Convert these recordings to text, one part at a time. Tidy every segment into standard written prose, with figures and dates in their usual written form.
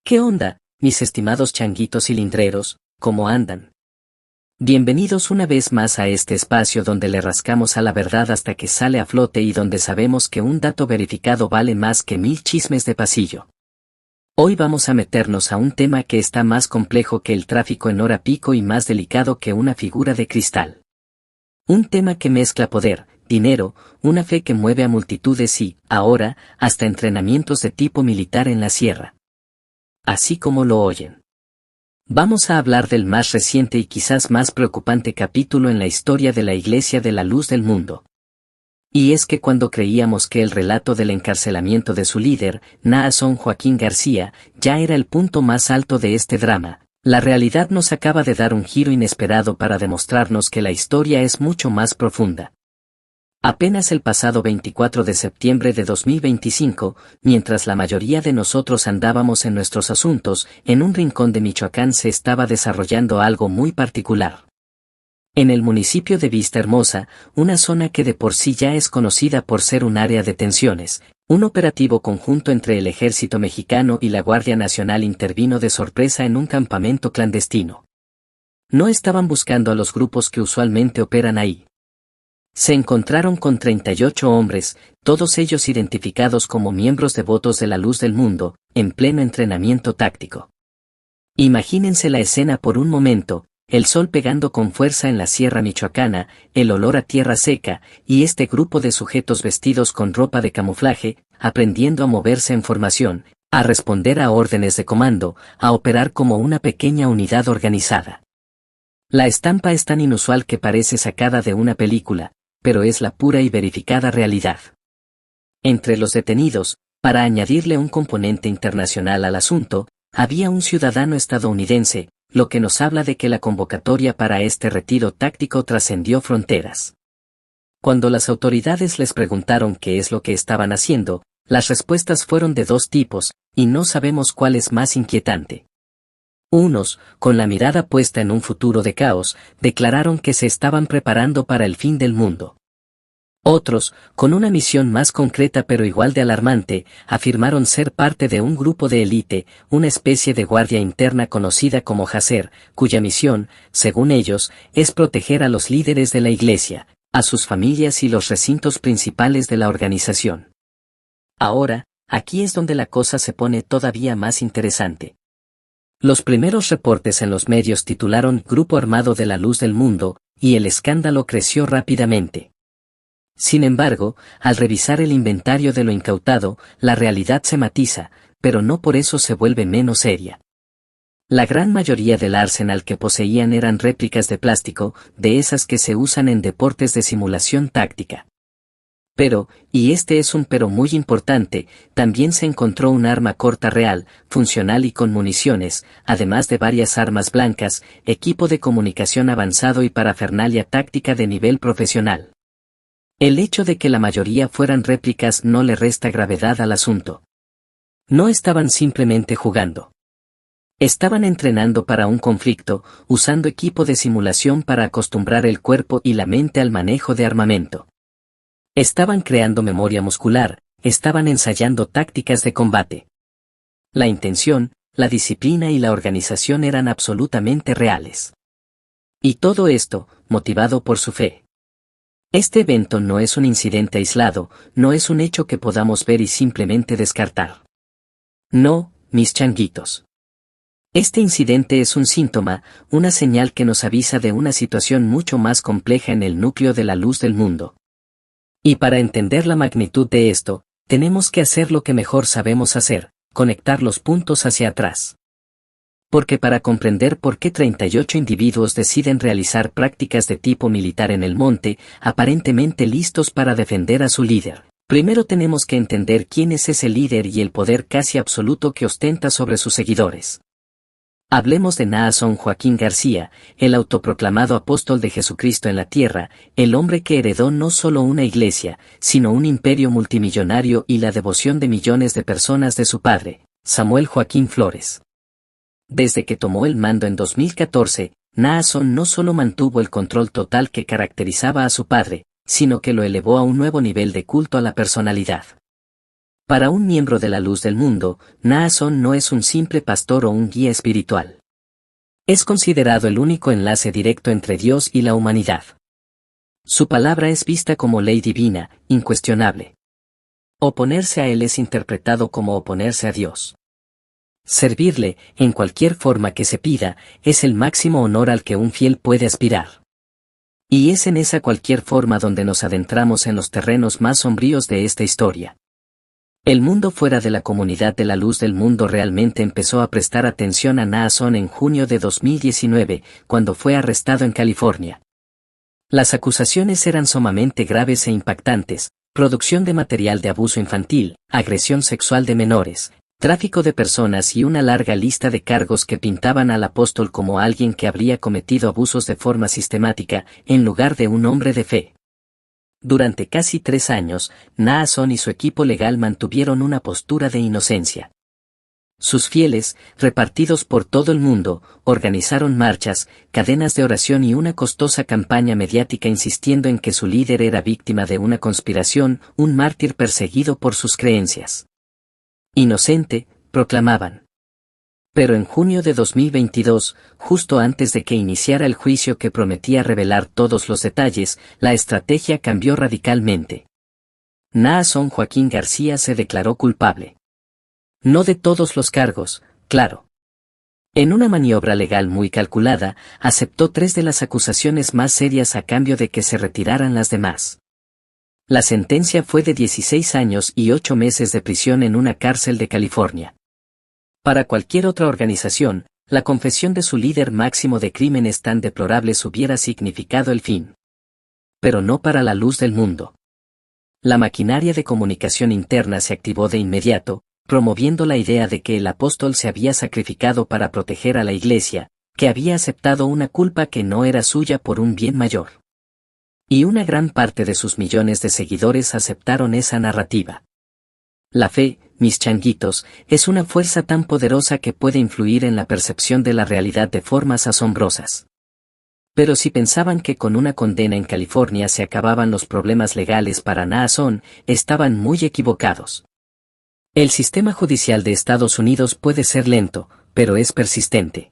¿Qué onda, mis estimados changuitos cilindreros? ¿Cómo andan? Bienvenidos una vez más a este espacio donde le rascamos a la verdad hasta que sale a flote y donde sabemos que un dato verificado vale más que 1000 chismes de pasillo. Hoy vamos a meternos a un tema que está más complejo que el tráfico en hora pico y más delicado que una figura de cristal. Un tema que mezcla poder, dinero, una fe que mueve a multitudes y, ahora, hasta entrenamientos de tipo militar en la sierra. Así como lo oyen. Vamos a hablar del más reciente y quizás más preocupante capítulo en la historia de la Iglesia de la Luz del Mundo. Y es que cuando creíamos que el relato del encarcelamiento de su líder, Naasón Joaquín García, ya era el punto más alto de este drama, la realidad nos acaba de dar un giro inesperado para demostrarnos que la historia es mucho más profunda. Apenas el pasado 24 de septiembre de 2025, mientras la mayoría de nosotros andábamos en nuestros asuntos, en un rincón de Michoacán se estaba desarrollando algo muy particular. En el municipio de Vista Hermosa, una zona que de por sí ya es conocida por ser un área de tensiones, un operativo conjunto entre el ejército mexicano y la Guardia Nacional intervino de sorpresa en un campamento clandestino. No estaban buscando a los grupos que usualmente operan ahí. Se encontraron con 38 hombres, todos ellos identificados como miembros devotos de la Luz del Mundo, en pleno entrenamiento táctico. Imagínense la escena por un momento, el sol pegando con fuerza en la sierra michoacana, el olor a tierra seca, y este grupo de sujetos vestidos con ropa de camuflaje, aprendiendo a moverse en formación, a responder a órdenes de comando, a operar como una pequeña unidad organizada. La estampa es tan inusual que parece sacada de una película, pero es la pura y verificada realidad. Entre los detenidos, para añadirle un componente internacional al asunto, había un ciudadano estadounidense, lo que nos habla de que la convocatoria para este retiro táctico trascendió fronteras. Cuando las autoridades les preguntaron qué es lo que estaban haciendo, las respuestas fueron de dos tipos, y no sabemos cuál es más inquietante. Unos, con la mirada puesta en un futuro de caos, declararon que se estaban preparando para el fin del mundo. Otros, con una misión más concreta pero igual de alarmante, afirmaron ser parte de un grupo de élite, una especie de guardia interna conocida como Jacer, cuya misión, según ellos, es proteger a los líderes de la Iglesia, a sus familias y los recintos principales de la organización. Ahora, aquí es donde la cosa se pone todavía más interesante. Los primeros reportes en los medios titularon Grupo Armado de la Luz del Mundo, y el escándalo creció rápidamente. Sin embargo, al revisar el inventario de lo incautado, la realidad se matiza, pero no por eso se vuelve menos seria. La gran mayoría del arsenal que poseían eran réplicas de plástico, de esas que se usan en deportes de simulación táctica. Pero, y este es un pero muy importante, también se encontró un arma corta real, funcional y con municiones, además de varias armas blancas, equipo de comunicación avanzado y parafernalia táctica de nivel profesional. El hecho de que la mayoría fueran réplicas no le resta gravedad al asunto. No estaban simplemente jugando. Estaban entrenando para un conflicto, usando equipo de simulación para acostumbrar el cuerpo y la mente al manejo de armamento. Estaban creando memoria muscular, estaban ensayando tácticas de combate. La intención, la disciplina y la organización eran absolutamente reales. Y todo esto, motivado por su fe. Este evento no es un incidente aislado, no es un hecho que podamos ver y simplemente descartar. No, mis changuitos. Este incidente es un síntoma, una señal que nos avisa de una situación mucho más compleja en el núcleo de la Luz del Mundo. Y para entender la magnitud de esto, tenemos que hacer lo que mejor sabemos hacer, conectar los puntos hacia atrás. Porque para comprender por qué 38 individuos deciden realizar prácticas de tipo militar en el monte, aparentemente listos para defender a su líder, primero tenemos que entender quién es ese líder y el poder casi absoluto que ostenta sobre sus seguidores. Hablemos de Naasón Joaquín García, el autoproclamado apóstol de Jesucristo en la tierra, el hombre que heredó no solo una iglesia, sino un imperio multimillonario y la devoción de millones de personas de su padre, Samuel Joaquín Flores. Desde que tomó el mando en 2014, Naasón no solo mantuvo el control total que caracterizaba a su padre, sino que lo elevó a un nuevo nivel de culto a la personalidad. Para un miembro de la luz del mundo, Naasón no es un simple pastor o un guía espiritual. Es considerado el único enlace directo entre Dios y la humanidad. Su palabra es vista como ley divina, incuestionable. Oponerse a él es interpretado como oponerse a Dios. Servirle, en cualquier forma que se pida, es el máximo honor al que un fiel puede aspirar. Y es en esa cualquier forma donde nos adentramos en los terrenos más sombríos de esta historia. El mundo fuera de la comunidad de la luz del mundo realmente empezó a prestar atención a Naasón en junio de 2019, cuando fue arrestado en California. Las acusaciones eran sumamente graves e impactantes: producción de material de abuso infantil, agresión sexual de menores, tráfico de personas y una larga lista de cargos que pintaban al apóstol como alguien que habría cometido abusos de forma sistemática, en lugar de un hombre de fe. Durante casi 3 años, Naasón y su equipo legal mantuvieron una postura de inocencia. Sus fieles, repartidos por todo el mundo, organizaron marchas, cadenas de oración y una costosa campaña mediática insistiendo en que su líder era víctima de una conspiración, un mártir perseguido por sus creencias. Inocente, proclamaban. Pero en junio de 2022, justo antes de que iniciara el juicio que prometía revelar todos los detalles, la estrategia cambió radicalmente. Naasón Joaquín García se declaró culpable. No de todos los cargos, claro. En una maniobra legal muy calculada, aceptó 3 de las acusaciones más serias a cambio de que se retiraran las demás. La sentencia fue de 16 años y 8 meses de prisión en una cárcel de California. Para cualquier otra organización, la confesión de su líder máximo de crímenes tan deplorables hubiera significado el fin. Pero no para la luz del mundo. La maquinaria de comunicación interna se activó de inmediato, promoviendo la idea de que el apóstol se había sacrificado para proteger a la Iglesia, que había aceptado una culpa que no era suya por un bien mayor. Y una gran parte de sus millones de seguidores aceptaron esa narrativa. La fe, mis changuitos, es una fuerza tan poderosa que puede influir en la percepción de la realidad de formas asombrosas. Pero si pensaban que con una condena en California se acababan los problemas legales para Naasón, estaban muy equivocados. El sistema judicial de Estados Unidos puede ser lento, pero es persistente.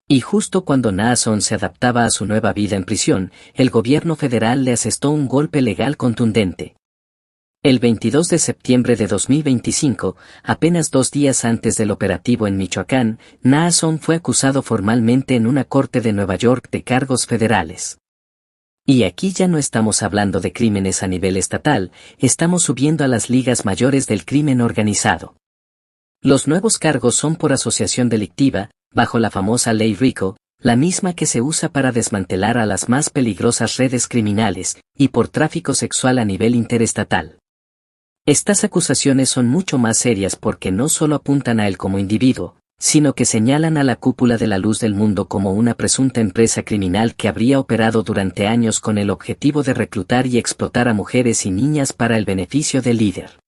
Y justo cuando Naasón se adaptaba a su nueva vida en prisión, el gobierno federal le asestó un golpe legal contundente. El 22 de septiembre de 2025, apenas 2 días antes del operativo en Michoacán, Naasón fue acusado formalmente en una corte de Nueva York de cargos federales. Y aquí ya no estamos hablando de crímenes a nivel estatal, estamos subiendo a las ligas mayores del crimen organizado. Los nuevos cargos son por asociación delictiva, bajo la famosa Ley RICO, la misma que se usa para desmantelar a las más peligrosas redes criminales, y por tráfico sexual a nivel interestatal. Estas acusaciones son mucho más serias porque no solo apuntan a él como individuo, sino que señalan a la cúpula de la luz del mundo como una presunta empresa criminal que habría operado durante años con el objetivo de reclutar y explotar a mujeres y niñas para el beneficio del líder.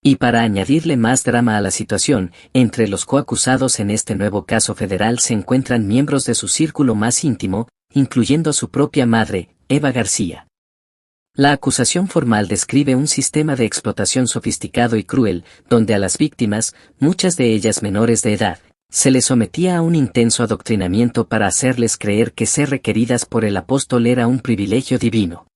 Y para añadirle más drama a la situación, entre los coacusados en este nuevo caso federal se encuentran miembros de su círculo más íntimo, incluyendo a su propia madre, Eva García. La acusación formal describe un sistema de explotación sofisticado y cruel, donde a las víctimas, muchas de ellas menores de edad, se les sometía a un intenso adoctrinamiento para hacerles creer que ser requeridas por el apóstol era un privilegio divino.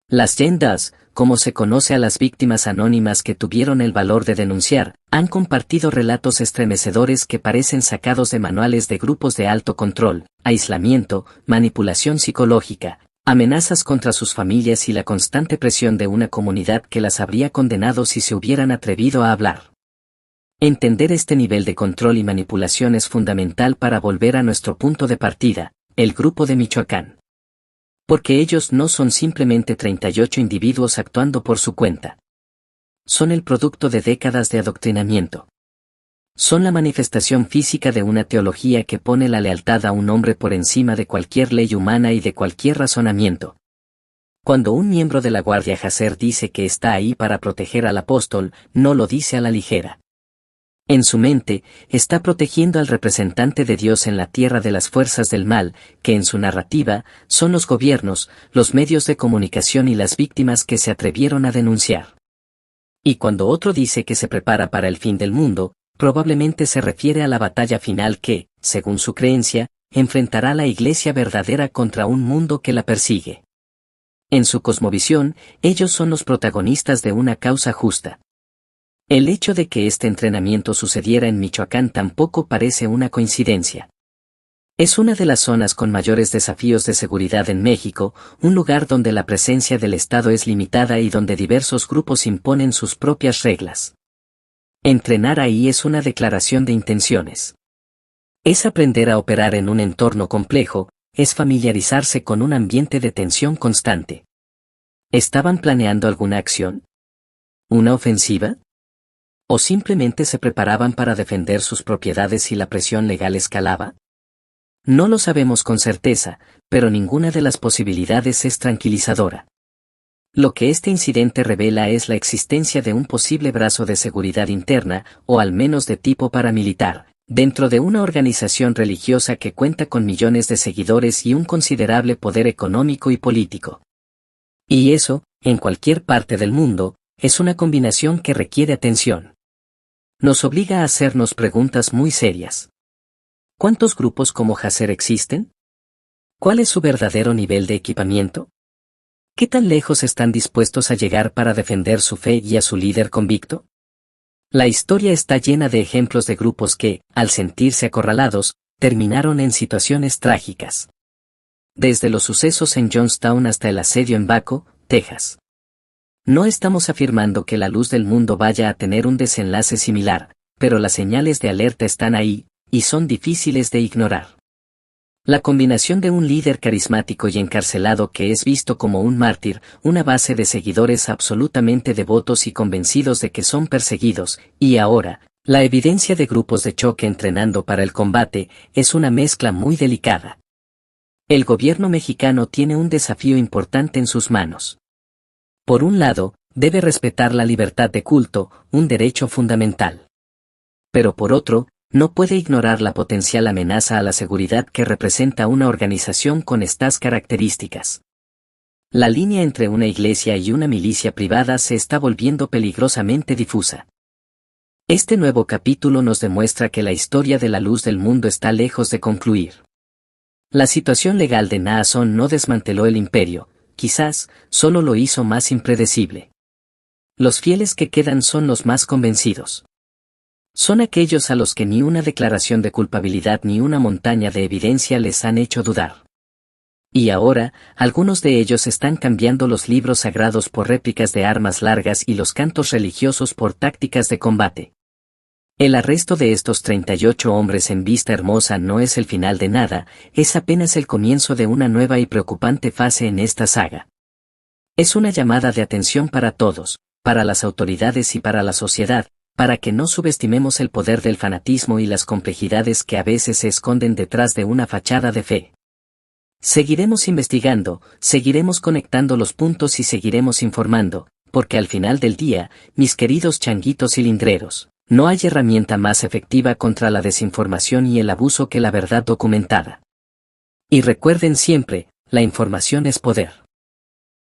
Las Jane Does, como se conoce a las víctimas anónimas que tuvieron el valor de denunciar, han compartido relatos estremecedores que parecen sacados de manuales de grupos de alto control, aislamiento, manipulación psicológica, amenazas contra sus familias y la constante presión de una comunidad que las habría condenado si se hubieran atrevido a hablar. Entender este nivel de control y manipulación es fundamental para volver a nuestro punto de partida, el grupo de Michoacán. Porque ellos no son simplemente 38 individuos actuando por su cuenta. Son el producto de décadas de adoctrinamiento. Son la manifestación física de una teología que pone la lealtad a un hombre por encima de cualquier ley humana y de cualquier razonamiento. Cuando un miembro de la Guardia Jacer dice que está ahí para proteger al apóstol, no lo dice a la ligera. En su mente, está protegiendo al representante de Dios en la tierra de las fuerzas del mal, que en su narrativa, son los gobiernos, los medios de comunicación y las víctimas que se atrevieron a denunciar. Y cuando otro dice que se prepara para el fin del mundo, probablemente se refiere a la batalla final que, según su creencia, enfrentará la Iglesia verdadera contra un mundo que la persigue. En su cosmovisión, ellos son los protagonistas de una causa justa. El hecho de que este entrenamiento sucediera en Michoacán tampoco parece una coincidencia. Es una de las zonas con mayores desafíos de seguridad en México, un lugar donde la presencia del Estado es limitada y donde diversos grupos imponen sus propias reglas. Entrenar ahí es una declaración de intenciones. Es aprender a operar en un entorno complejo, es familiarizarse con un ambiente de tensión constante. ¿Estaban planeando alguna acción? ¿Una ofensiva? ¿O simplemente se preparaban para defender sus propiedades si la presión legal escalaba? No lo sabemos con certeza, pero ninguna de las posibilidades es tranquilizadora. Lo que este incidente revela es la existencia de un posible brazo de seguridad interna, o al menos de tipo paramilitar, dentro de una organización religiosa que cuenta con millones de seguidores y un considerable poder económico y político. Y eso, en cualquier parte del mundo, es una combinación que requiere atención. Nos obliga a hacernos preguntas muy serias. ¿Cuántos grupos como Hacer existen? ¿Cuál es su verdadero nivel de equipamiento? ¿Qué tan lejos están dispuestos a llegar para defender su fe y a su líder convicto? La historia está llena de ejemplos de grupos que, al sentirse acorralados, terminaron en situaciones trágicas. Desde los sucesos en Johnstown hasta el asedio en Waco, Texas. No estamos afirmando que la luz del mundo vaya a tener un desenlace similar, pero las señales de alerta están ahí, y son difíciles de ignorar. La combinación de un líder carismático y encarcelado que es visto como un mártir, una base de seguidores absolutamente devotos y convencidos de que son perseguidos, y ahora, la evidencia de grupos de choque entrenando para el combate, es una mezcla muy delicada. El gobierno mexicano tiene un desafío importante en sus manos. Por un lado, debe respetar la libertad de culto, un derecho fundamental. Pero por otro, no puede ignorar la potencial amenaza a la seguridad que representa una organización con estas características. La línea entre una iglesia y una milicia privada se está volviendo peligrosamente difusa. Este nuevo capítulo nos demuestra que la historia de la luz del mundo está lejos de concluir. La situación legal de Naasón no desmanteló el imperio, quizás, solo lo hizo más impredecible. Los fieles que quedan son los más convencidos. Son aquellos a los que ni una declaración de culpabilidad ni una montaña de evidencia les han hecho dudar. Y ahora, algunos de ellos están cambiando los libros sagrados por réplicas de armas largas y los cantos religiosos por tácticas de combate. El arresto de estos 38 hombres en Vista Hermosa no es el final de nada, es apenas el comienzo de una nueva y preocupante fase en esta saga. Es una llamada de atención para todos, para las autoridades y para la sociedad, para que no subestimemos el poder del fanatismo y las complejidades que a veces se esconden detrás de una fachada de fe. Seguiremos investigando, seguiremos conectando los puntos y seguiremos informando, porque al final del día, mis queridos changuitos cilindreros, no hay herramienta más efectiva contra la desinformación y el abuso que la verdad documentada. Y recuerden siempre, la información es poder.